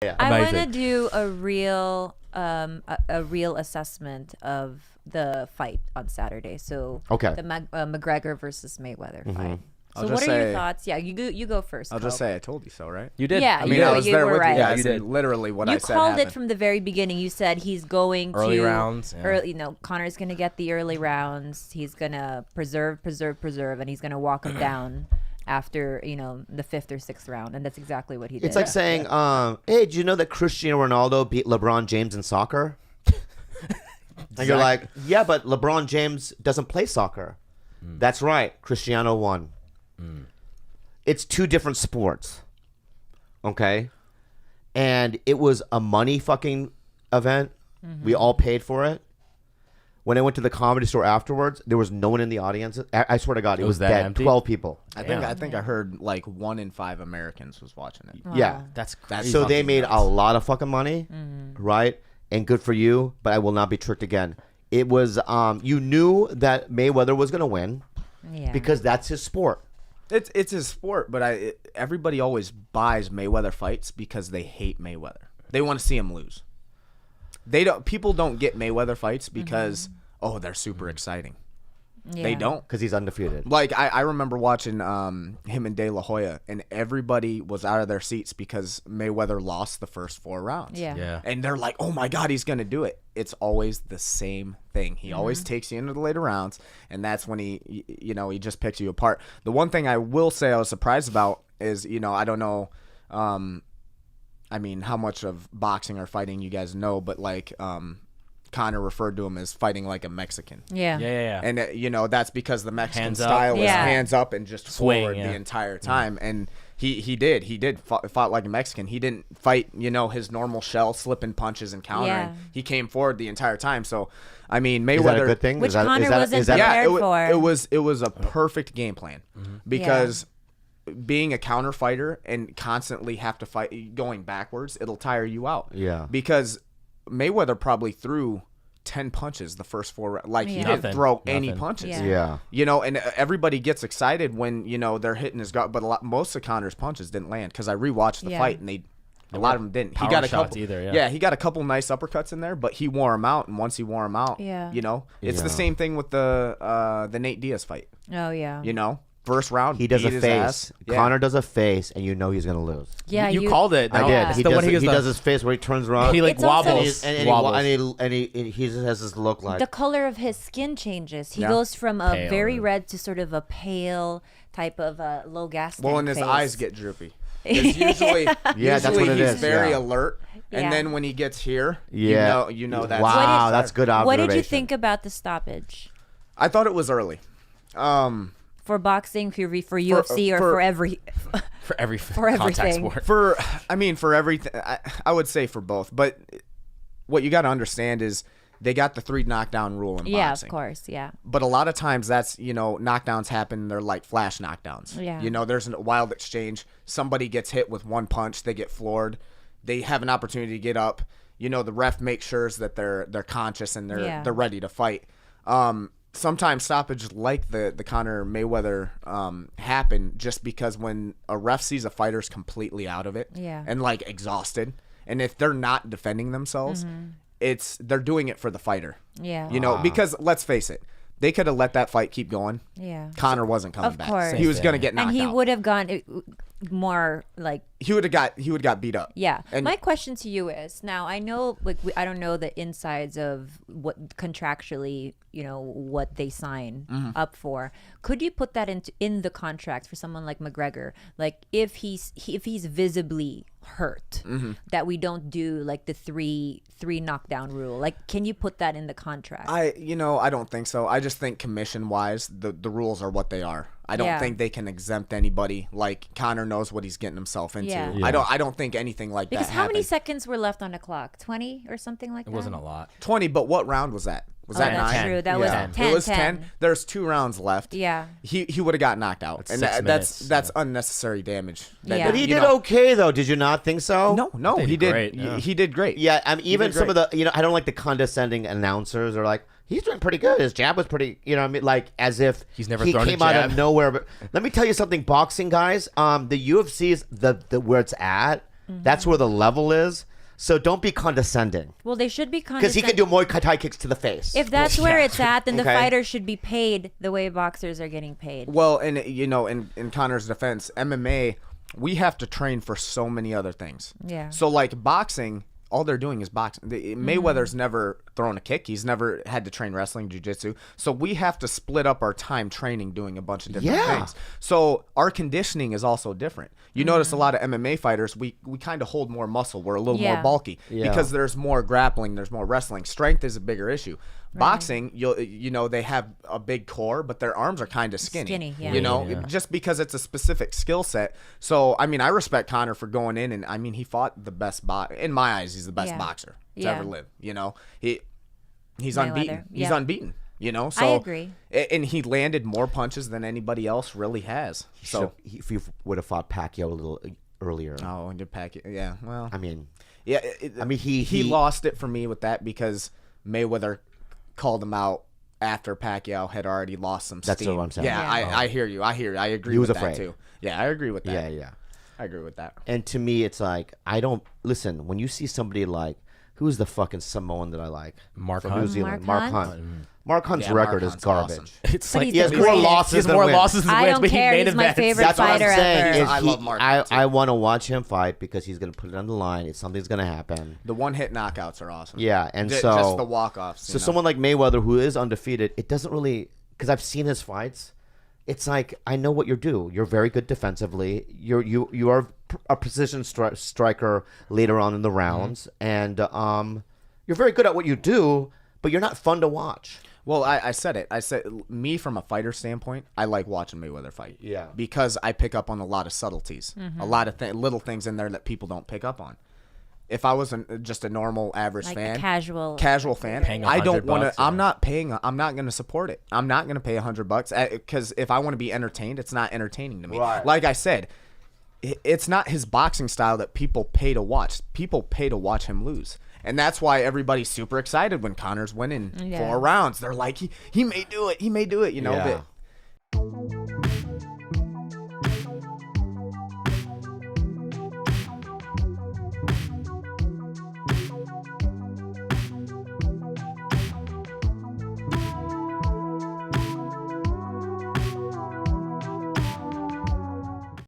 Yeah. I want to do a real assessment of the fight on Saturday. So Okay. the McGregor versus Mayweather fight. I'll So just what are your say- thoughts? Yeah, you go first. I'll just Coke. say I told you so, right? You did. Yeah, I mean, you, I was you there were with right. you guys. you did. And literally what I You said called happened. it from the very beginning. You said he's going Early to rounds, yeah. Early, Connor's going to get the early rounds. He's going to preserve, and he's going to walk him down after the 5th or 6th round, and that's exactly what he did. It's like saying, "Hey, did you know that Cristiano Ronaldo beat LeBron James in soccer?" And you're like, "Yeah, but LeBron James doesn't play soccer." That's right. Cristiano won. It's two different sports. Okay? And it was a money fucking event. We all paid for it. When I went to the Comedy Store afterwards, there was no one in the audience. I swear to God, it was that dead. empty? 12 people. I think I heard like 1 in 5 Americans was watching it. Yeah. That's crazy. So they fucking made nuts. a lot of fucking money, right? And good for you, but I will not be tricked again. It was, you knew that Mayweather was going to win Yeah. because that's his sport. It's his sport, but everybody always buys Mayweather fights because they hate Mayweather. They want to see him lose. People don't get Mayweather fights because they're super exciting. Yeah. They don't. Because he's undefeated. Like I remember watching him and De La Hoya, and everybody was out of their seats because Mayweather lost the first 4 rounds. Yeah. Yeah. And they're like, "Oh my God, he's gonna do it!" It's always the same thing. He always takes you into the later rounds, and that's when he just picks you apart. The one thing I will say I was surprised about is, I don't know, I mean, how much of boxing or fighting you guys know, but like, Conor referred to him as fighting like a Mexican. Yeah. Yeah. And that's because the Mexican Hands up. style is Yeah. hands up and just Swing, forward yeah. the entire time. And he fought like a Mexican. He didn't fight his normal shell, slipping punches and countering. Yeah. He came forward the entire time. So I mean, Mayweather. Is that a good thing? Which Is that, Conor is that, wasn't is that, prepared yeah, for. it was a perfect game plan because being a counter fighter and constantly have to fight going backwards, it'll tire you out. Yeah. Because Mayweather probably threw 10 punches the first 4 rounds. Like he Yeah. didn't Nothing. throw any Nothing. punches. Yeah. Yeah. And everybody gets excited when they're hitting his gut, but most of Conor's punches didn't land because I rewatched the Yeah. fight and a lot of them didn't. He power got a shots couple either, yeah. he got a couple nice uppercuts in there, but he wore them out, and once he wore them out, Yeah. it's Yeah. the same thing with the Nate Diaz fight. Oh yeah. First round He does beat a his face. ass. Yeah. Connor does a face, and you know he's going to lose. Yeah. you called it. I No, did. it's He the does, one he he goes does his face where he turns around. He like It's also- wobbles. and he just has this look like. The color of his skin changes. He Yeah. goes from a Pale. very red to sort of a pale type of low gas tank Well, and his face. eyes get droopy. 'Cause usually, Yeah, that's what it he's is, very yeah. alert, Yeah. and then when he gets here, Yeah. you know that's wow, that's good What observation. did you think about the stoppage I thought it was early. for boxing, for UFC, or for- for every? for every For contact everything. sport. For everything, I would say for both. But what you got to understand is they got the 3 knockdown rule in Yeah, boxing. of course. Yeah. But a lot of times that's, knockdowns happen. They're like flash knockdowns. Yeah. There's a wild exchange. Somebody gets hit with one punch. They get floored. They have an opportunity to get up. The ref makes sure that they're conscious and Yeah. they're ready to fight. Sometimes stoppage like the Conor Mayweather happen just because when a ref sees a fighter's completely out of it Yeah. and like exhausted, and if they're not defending themselves, they're doing it for the fighter. Yeah. Because let's face it, they could have let that fight keep going. Yeah. Conor wasn't coming Of back. course. He was going to get knocked And he out. would have gone more like. He would have got beat up. Yeah. And My question to you is, now I know, I don't know the insides of what contractually, what they sign up for. Could you put that in the contract for someone like McGregor? Like if he's visibly hurt, that we don't do like the three knockdown rule. Like, can you put that in the contract? I don't think so. I just think commission wise, the rules are what they are. I don't Yeah. think they can exempt anybody. Like Conor knows what he's getting himself into. Yeah. I don't think anything like because that how many happened. seconds were left on the clock? 20 or something like It that? wasn't a lot. 20, but what round was that? Was that that's 9? true. That was Yeah. 10. It was 10. There's 2 rounds left. Yeah. He would have got knocked out. And 6 minutes, that's unnecessary damage. Yeah. But he did okay, though. Did you not think so? No, They he did did. great, yeah. He did great. Yeah, even did some of great. the, I don't like the condescending announcers are like, he's doing pretty good. His jab was pretty, like as if He's never he thrown a came out of jab. nowhere. But let me tell you something, boxing guys. The UFC is the where it's at. That's where the level is. So don't be condescending. Well, they should be because he can do Muay Thai kicks to the face. If that's where it's at, then the Okay. fighters should be paid the way boxers are getting paid. Well, and you know, in Conor's defense, MMA, we have to train for so many other things. Yeah. So like boxing, all they're doing is boxing. Mayweather's never thrown a kick. He's never had to train wrestling, jiu-jitsu. So we have to split up our time training doing a bunch of different things. So our conditioning is also different. You notice a lot of MMA fighters, we kind of hold more muscle. We're a little more bulky because there's more grappling, there's more wrestling. Strength is a bigger issue. Boxing, you know, they have a big core, but their arms are kind of skinny. You know, just because it's a specific skill set. So, I mean, I respect Conor for going in, and I mean, he fought the best in my eyes, he's the best boxer to ever live. You know, he's unbeaten. He's unbeaten. You know, so I agree. And he landed more punches than anybody else really has. So if you would have fought Pacquiao a little earlier. Oh, and Pacquiao, yeah. Well, I mean, he lost it for me with that because Mayweather called him out after Pacquiao had already lost some steam. That's what I'm saying. Yeah, I hear you. I agree He was with afraid. that too. Yeah, I agree with that. Yeah. I agree with that. And to me, it's like, I don't listen. When you see somebody like, who's the fucking Samoan that I like? Mark from Hunt? New Zealand. Mark Mark Hunt? Hunt. Mark Hunt's Yeah, record Mark is Hunt's garbage. awesome. It's But like he's He has the more greatest. losses he has than more wins. losses than I wins, don't but he care. made He's my events. favorite That's what I'm fighter saying. ever. Is I love Mark Hunt, too. I want to watch him fight because he's going to put it on the line. If something's going to happen. The one-hit knockouts are awesome. Yeah, and Just so the walk-offs. So someone like Mayweather, who is undefeated, it doesn't really, because I've seen his fights. It's like, I know what you do. You're very good defensively. You are a precision striker later on in the rounds, and you're very good at what you do, but you're not fun to watch. Well, I said it. I said, me from a fighter standpoint, I like watching Mayweather fight. Yeah. Because I pick up on a lot of subtleties, a lot of little things in there that people don't pick up on. If I was just a normal average Like fan, a casual fan, Paying I don't $100 want to. bucks, I'm not paying. I'm not going to support it. I'm not going to pay $100 because if I want to be entertained, it's not entertaining to me. Right. Like I said, it's not his boxing style that people pay to watch. People pay to watch him lose. And that's why everybody's super excited when Conor's winning 4 rounds. They're like, he may do it. He may do it. You know. Yeah. But